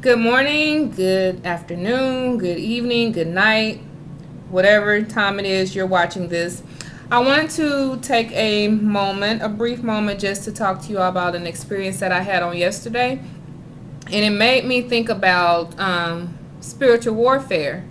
Good morning, good afternoon, good evening, good night, whatever time it is you're watching this. I wanted to take a brief moment, just to talk to you all about an experience that I had on yesterday. And it made me think about spiritual warfare.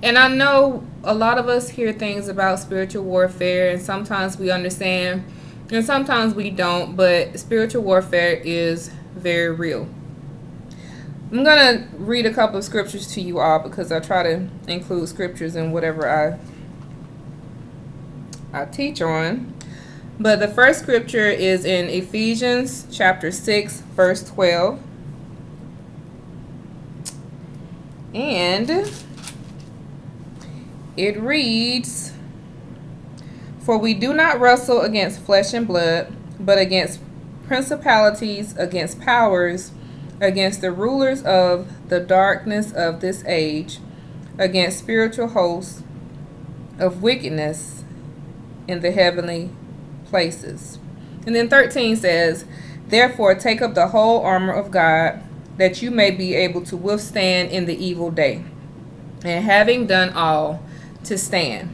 And I know a lot of us hear things about spiritual warfare, and sometimes we understand, and sometimes we don't, but spiritual warfare is very real. I'm going to read a couple of scriptures to you all because I try to include scriptures in whatever I teach on. But the first scripture is in Ephesians chapter 6, verse 12. And it reads, "For we do not wrestle against flesh and blood, but against principalities, against powers, against the rulers of the darkness of this age, against spiritual hosts of wickedness in the heavenly places." And then 13 says, "Therefore take up the whole armor of God, that you may be able to withstand in the evil day, and having done all, to stand."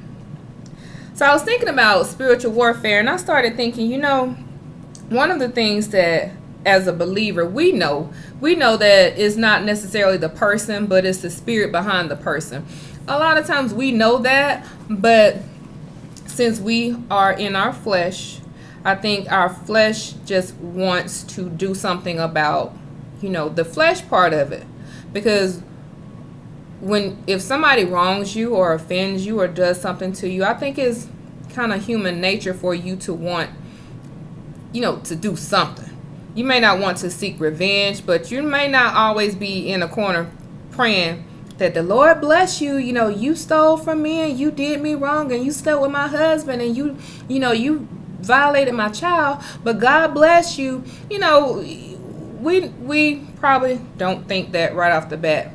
So I was thinking about spiritual warfare, and I started thinking, one of the things that as a believer we know that it's not necessarily the person, but it's the spirit behind the person. A lot of times we know that, but since we are in our flesh, I think our flesh just wants to do something about the flesh part of it. Because if somebody wrongs you or offends you or does something to you, I think it's kind of human nature for you to want to do something. You may not want to seek revenge, but you may not always be in a corner praying that the Lord bless you. You stole from me and you did me wrong, and you slept with my husband, and you violated my child, but God bless you. We probably don't think that right off the bat.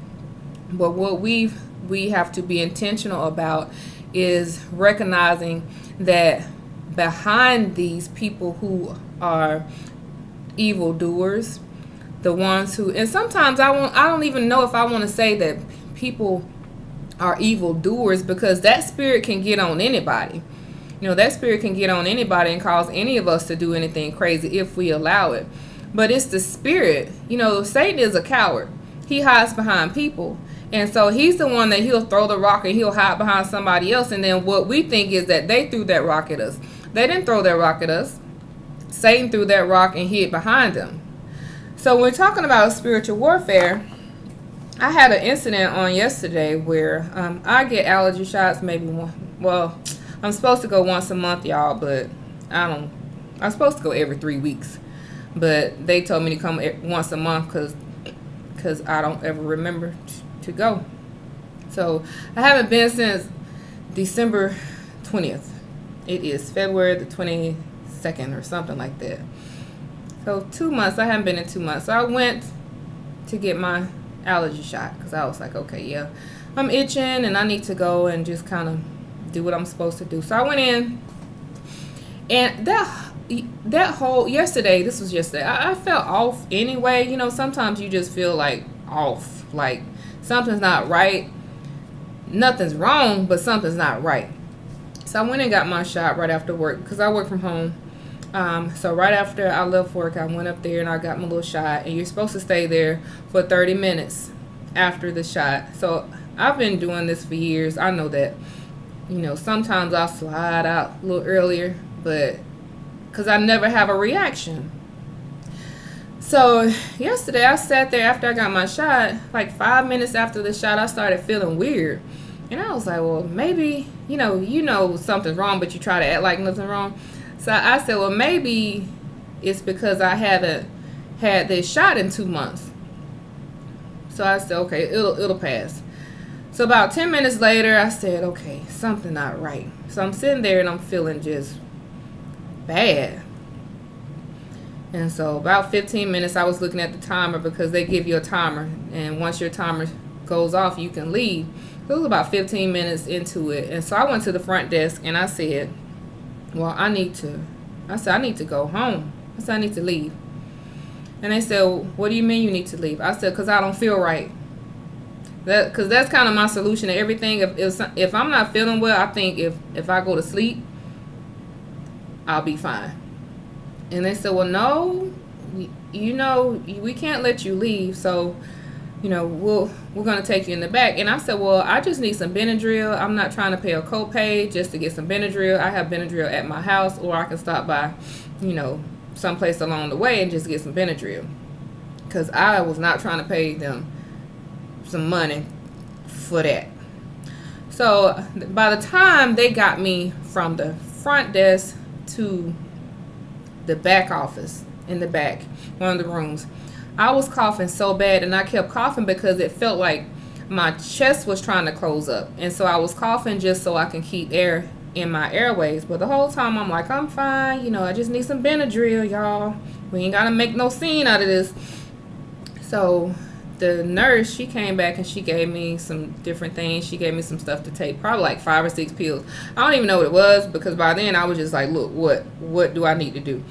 But what we have to be intentional about is recognizing that behind these people who are evildoers, the ones who, and sometimes I don't even know if I want to say that people are evildoers, because that spirit can get on anybody. That spirit can get on anybody and cause any of us to do anything crazy if we allow it. But it's the spirit. Satan is a coward. He hides behind people. And so he's the one that he'll throw the rock and he'll hide behind somebody else. And then what we think is that they threw that rock at us. They didn't throw that rock at us. Satan threw that rock and hid behind them. So when we're talking about spiritual warfare, I had an incident on yesterday where I get allergy shots maybe I'm supposed to go once a month, y'all, but I'm supposed to go every 3 weeks. But they told me to come once a month because I don't ever remember to go. So I haven't been since December 20th. It is February the 22nd or something like that. So 2 months. I haven't been in 2 months. So I went to get my allergy shot because I was like, okay, yeah, I'm itching and I need to go and just kind of do what I'm supposed to do. So I went in, and that whole yesterday, this was yesterday, I felt off anyway. Sometimes you just feel like off, like something's not right. Nothing's wrong, but something's not right. So I went and got my shot right after work because I work from home. So right after I left work, I went up there and I got my little shot. And you're supposed to stay there for 30 minutes after the shot. So I've been doing this for years. I know that. Sometimes I'll slide out a little earlier, but because I never have a reaction. So yesterday I sat there after I got my shot, like 5 minutes after the shot, I started feeling weird. And I was like, well, maybe, something's wrong, but you try to act like nothing's wrong. So I said, well, maybe it's because I haven't had this shot in 2 months. So I said, okay, it'll pass. So about 10 minutes later, I said, okay, something not right. So I'm sitting there and I'm feeling just bad. And so about 15 minutes, I was looking at the timer because they give you a timer. And once your timer goes off, you can leave. It was about 15 minutes into it. And so I went to the front desk and I said, well, I need to go home. I said, I need to leave. And they said, what do you mean you need to leave? I said, because I don't feel right. Because that's kind of my solution to everything. If I'm not feeling well, I think if I go to sleep, I'll be fine. And they said, well, no, we can't let you leave. So, we're going to take you in the back. And I said, well, I just need some Benadryl. I'm not trying to pay a copay just to get some Benadryl. I have Benadryl at my house, or I can stop by, someplace along the way and just get some Benadryl. Because I was not trying to pay them some money for that. So by the time they got me from the front desk to the back office in the back, one of the rooms, I was coughing so bad, and I kept coughing because it felt like my chest was trying to close up. And so I was coughing just so I can keep air in my airways. But the whole time I'm like, I'm fine. I just need some Benadryl, y'all. We ain't got to make no scene out of this. So the nurse, she came back and she gave me some different things. She gave me some stuff to take, probably like 5 or 6 pills. I don't even know what it was, because by then I was just like, look, what do I need to do?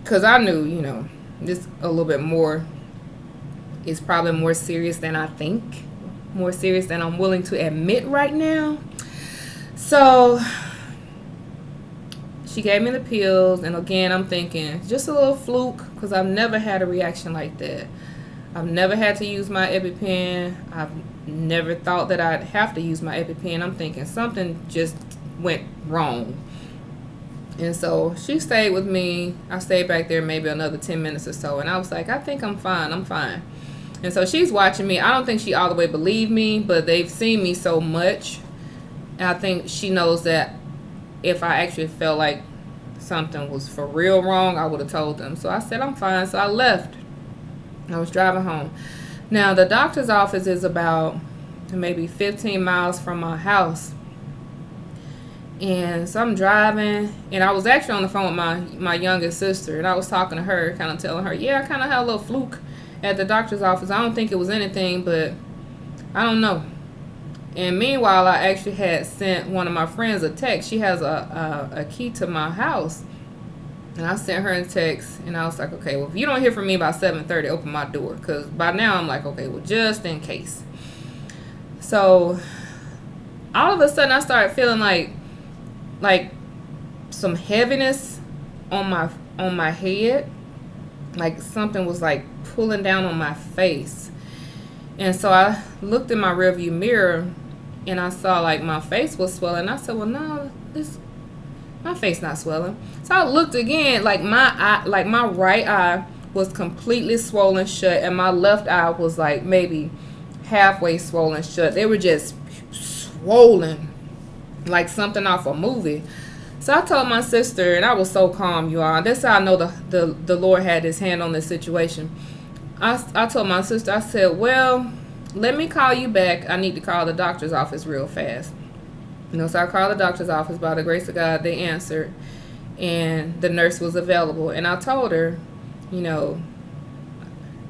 Because I knew, this a little bit more is probably more serious than I think, more serious than I'm willing to admit right now. So she gave me the pills, and again, I'm thinking just a little fluke, because I've never had a reaction like that. I've never had to use my EpiPen. I've never thought that I'd have to use my EpiPen. I'm thinking something just went wrong. And so she stayed with me. I stayed back there maybe another 10 minutes or so. And I was like, I think I'm fine. I'm fine. And so she's watching me. I don't think she all the way believed me, but they've seen me so much. And I think she knows that if I actually felt like something was for real wrong, I would have told them. So I said, I'm fine. So I left. I was driving home. Now, the doctor's office is about maybe 15 miles from my house. And so I'm driving, and I was actually on the phone with my youngest sister, and I was talking to her, kind of telling her, yeah, I kind of had a little fluke at the doctor's office. I don't think it was anything, but I don't know. And meanwhile, I actually had sent one of my friends a text. She has a key to my house. And I sent her a text, and I was like, okay, well, if you don't hear from me by 7:30, open my door. Because by now I'm like, okay, well, just in case. So all of a sudden I started feeling like some heaviness on my head. Like something was like pulling down on my face. And so I looked in my rearview mirror, and I saw like my face was swelling. I said, well, no, my face not swelling. So I looked again, like my right eye was completely swollen shut, and my left eye was like maybe halfway swollen shut. They were just swollen, like something off a movie. So I told my sister, and I was so calm, you all. That's how I know the Lord had his hand on this situation. I told my sister, I said, well, let me call you back. I need to call the doctor's office real fast. So I called the doctor's office. By the grace of God, they answered, and the nurse was available. And I told her, no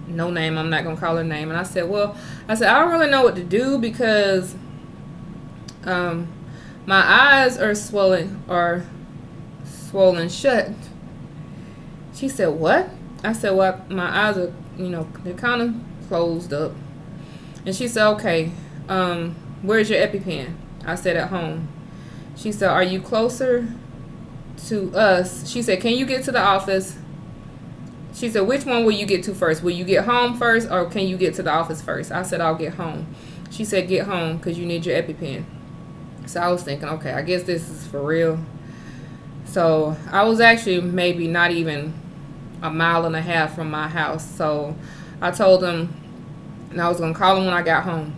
name, I'm not going to call her name. And I said, I don't really know what to do, because my eyes are swollen shut. She said, what? I said, well, my eyes are, they're kind of closed up. And she said, okay, where's your EpiPen? I said, at home. She said, are you closer to us? She said, can you get to the office? She said, which one will you get to first? Will you get home first, or can you get to the office first? I said, I'll get home. She said, get home, because you need your EpiPen. So I was thinking, okay, I guess this is for real. So I was actually maybe not even a mile and a half from my house. So I told them, and I was going to call them when I got home.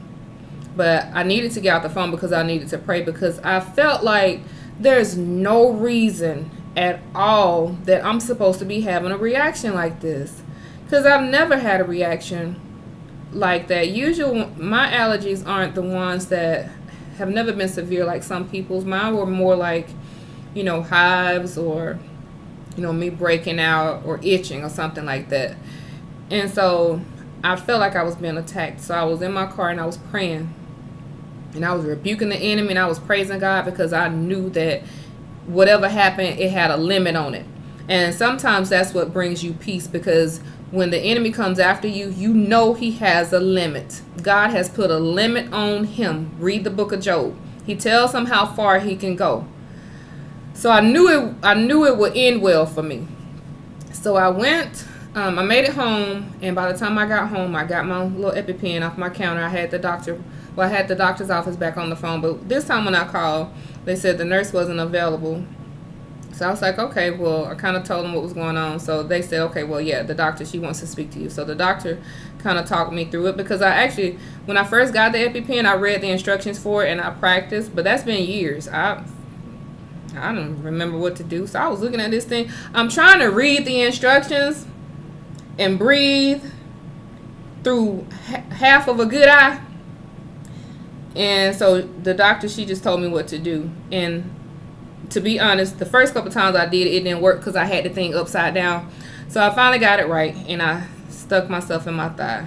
But I needed to get out the phone because I needed to pray, because I felt like there's no reason at all that I'm supposed to be having a reaction like this. Because I've never had a reaction like that. Usually my allergies aren't the ones that have never been severe like some people's. Mine were more like, hives, or, me breaking out or itching or something like that. And so I felt like I was being attacked. So I was in my car and I was praying. And I was rebuking the enemy, and I was praising God, because I knew that whatever happened, it had a limit on it. And sometimes that's what brings you peace, because when the enemy comes after you, you know he has a limit. God has put a limit on him. Read the book of Job. He tells him how far he can go. So I knew it would end well for me. So I went, I made it home, and by the time I got home, I got my little EpiPen off my counter. I had the doctor's office back on the phone, but this time when I called, they said the nurse wasn't available. So I was like, okay, well, I kind of told them what was going on. So they said, okay, well, yeah, the doctor, she wants to speak to you. So the doctor kind of talked me through it, because I actually, when I first got the EpiPen, I read the instructions for it and I practiced, but that's been years. I don't remember what to do. So I was looking at this thing. I'm trying to read the instructions and breathe through half of a good eye. And so the doctor, she just told me what to do. And to be honest, the first couple times I did it, it didn't work because I had the thing upside down. So I finally got it right, and I stuck myself in my thigh.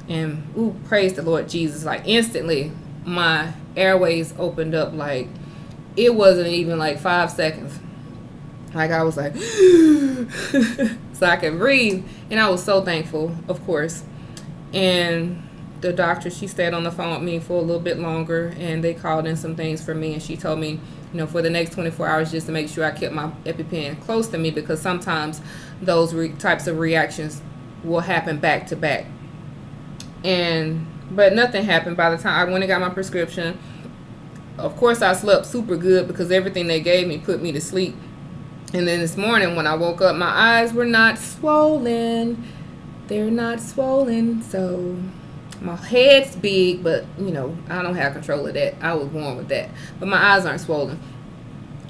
And, ooh, praise the Lord Jesus. Like, instantly, my airways opened up. Like, it wasn't even like 5 seconds. Like, I was like, so I could breathe. And I was so thankful, of course. And the doctor, she stayed on the phone with me for a little bit longer, and they called in some things for me, and she told me, you know, for the next 24 hours just to make sure I kept my EpiPen close to me, because sometimes those types of reactions will happen back to back. But nothing happened by the time I went and got my prescription. Of course, I slept super good because everything they gave me put me to sleep. And then this morning when I woke up, my eyes were not swollen. They're not swollen, so my head's big, but, you know, I don't have control of that. I was born with that. But my eyes aren't swollen.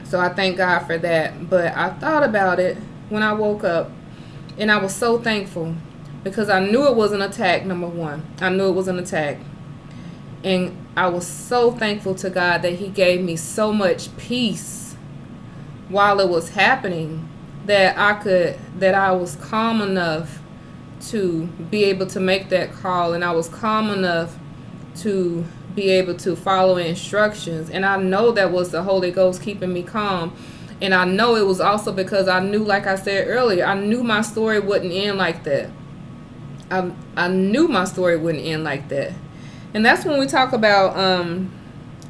So I thank God for that. But I thought about it when I woke up, and I was so thankful, because I knew it was an attack, number one. I knew it was an attack. And I was so thankful to God that he gave me so much peace while it was happening, that I was calm enough to be able to make that call, and I was calm enough to be able to follow instructions. And I know that was the Holy Ghost keeping me calm. And I know it was also because I knew, like I said earlier, I knew my story wouldn't end like that. I knew my story wouldn't end like that. And that's when we talk about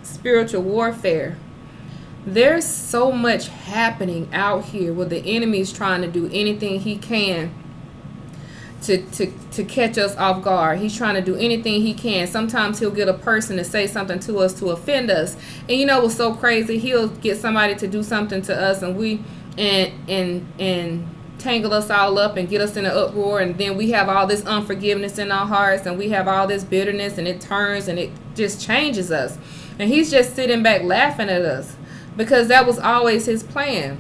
spiritual warfare. There's so much happening out here where the enemy's trying to do anything he can to catch us off guard. He's trying to do anything he can. Sometimes he'll get a person to say something to us to offend us. And you know what's so crazy? He'll get somebody to do something to us, and we and tangle us all up and get us in an uproar, and then we have all this unforgiveness in our hearts, and we have all this bitterness, and it turns and it just changes us. And he's just sitting back laughing at us, because that was always his plan.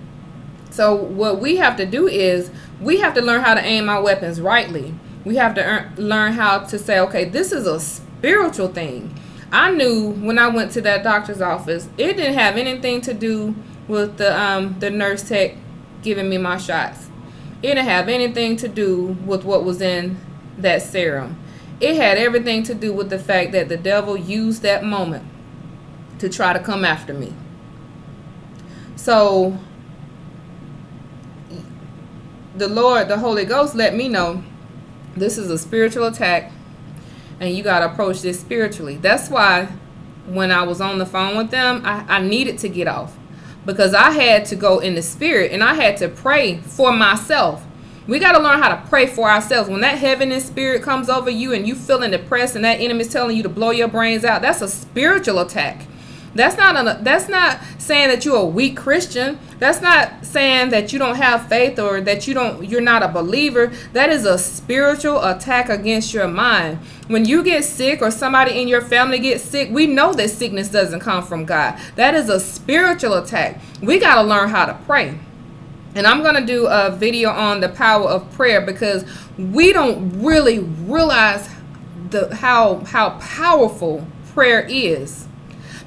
So what we have to do is we have to learn how to aim our weapons rightly. We have to learn how to say, okay, this is a spiritual thing. I knew when I went to that doctor's office, it didn't have anything to do with the nurse tech giving me my shots. It didn't have anything to do with what was in that serum. It had everything to do with the fact that the devil used that moment to try to come after me. So the Lord, the Holy Ghost, let me know this is a spiritual attack, and you got to approach this spiritually. That's why when I was on the phone with them, I needed to get off, because I had to go in the spirit, and I had to pray for myself. We got to learn how to pray for ourselves. When that heaviness spirit comes over you and you feeling depressed and that enemy's telling you to blow your brains out, that's a spiritual attack. That's not saying that you're a weak Christian. That's not saying that you don't have faith or that you're not a believer. That is a spiritual attack against your mind. When you get sick or somebody in your family gets sick, we know that sickness doesn't come from God. That is a spiritual attack. We got to learn how to pray. And I'm going to do a video on the power of prayer, because we don't really realize how powerful prayer is.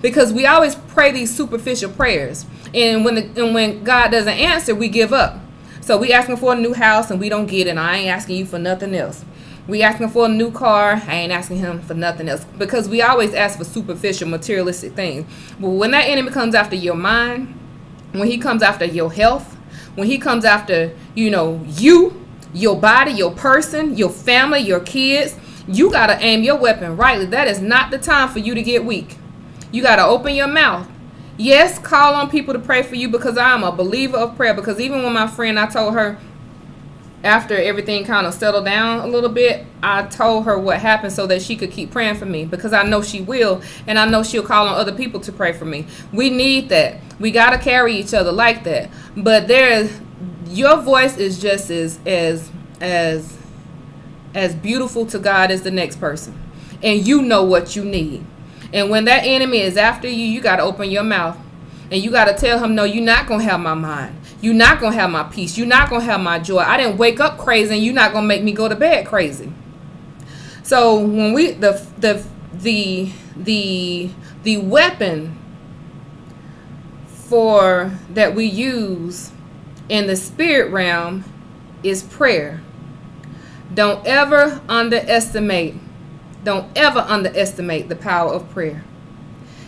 Because we always pray these superficial prayers, and when God doesn't answer, we give up. So we asking for a new house and we don't get it. And I ain't asking you for nothing else. We asking for a new car. I ain't asking him for nothing else, because we always ask for superficial, materialistic things. But when that enemy comes after your mind, when he comes after your health, when he comes after, you, your body, your person, your family, your kids, you got to aim your weapon rightly. That is not the time for you to get weak. You got to open your mouth. Yes, call on people to pray for you, because I am a believer of prayer. Because even when my friend, I told her, after everything kind of settled down a little bit, I told her what happened so that she could keep praying for me, because I know she will, and I know she'll call on other people to pray for me. We need that. We got to carry each other like that. But your voice is just as beautiful to God as the next person, and you know what you need. And when that enemy is after you, you got to open your mouth, and you got to tell him, no, you're not going to have my mind. You're not going to have my peace. You're not going to have my joy. I didn't wake up crazy, and you're not going to make me go to bed crazy. So when the weapon that we use in the spirit realm is prayer. Don't ever underestimate the power of prayer.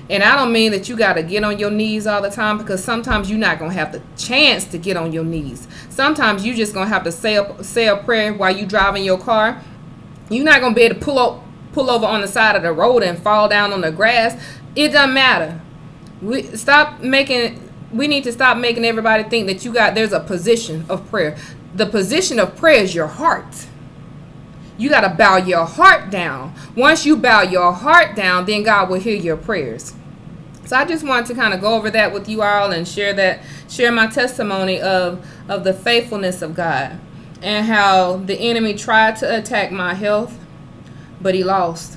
And I don't mean that you got to get on your knees all the time, because sometimes you're not going to have the chance to get on your knees. Sometimes you just going to have to say a prayer while you driving your car. You're not going to be able to pull over on the side of the road and fall down on the grass. It doesn't matter. We need to stop making everybody think that there's a position of prayer. The position of prayer is your heart. You got to bow your heart down. Once you bow your heart down, then God will hear your prayers. So I just wanted to kind of go over that with you all and share my testimony of the faithfulness of God, and how the enemy tried to attack my health, but he lost.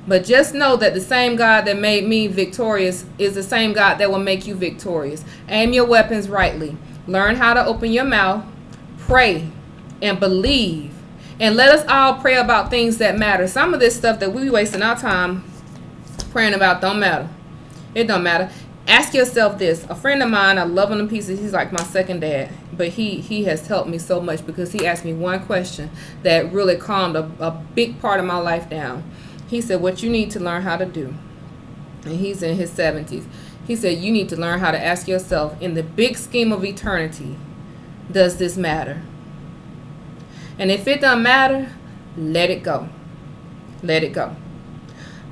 But just know that the same God that made me victorious is the same God that will make you victorious. Aim your weapons rightly. Learn how to open your mouth, pray, and believe. And let us all pray about things that matter. Some of this stuff that we wasting our time praying about don't matter. It don't matter. Ask yourself this. A friend of mine, I love him to pieces. He's like my second dad. But he has helped me so much, because he asked me one question that really calmed a big part of my life down. He said, what you need to learn how to do, and he's in his 70s. He said, you need to learn how to ask yourself, in the big scheme of eternity, does this matter? And if it doesn't matter, let it go. Let it go.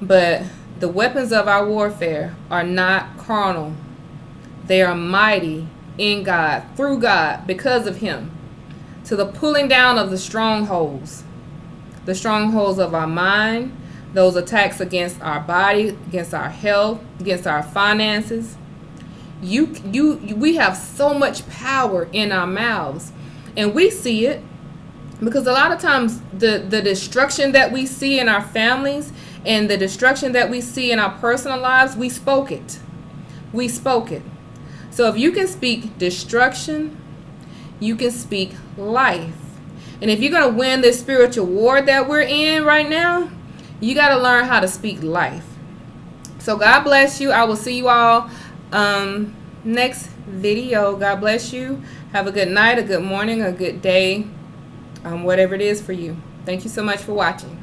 But the weapons of our warfare are not carnal. They are mighty in God, through God, because of him, to the pulling down of the strongholds of our mind, those attacks against our body, against our health, against our finances. We have so much power in our mouths, and we see it. Because a lot of times the destruction that we see in our families and the destruction that we see in our personal lives, we spoke it. We spoke it. So if you can speak destruction, you can speak life. And if you're going to win this spiritual war that we're in right now, you got to learn how to speak life. So God bless you. I will see you all next video. God bless you. Have a good night, a good morning, a good day. Whatever it is for you. Thank you so much for watching.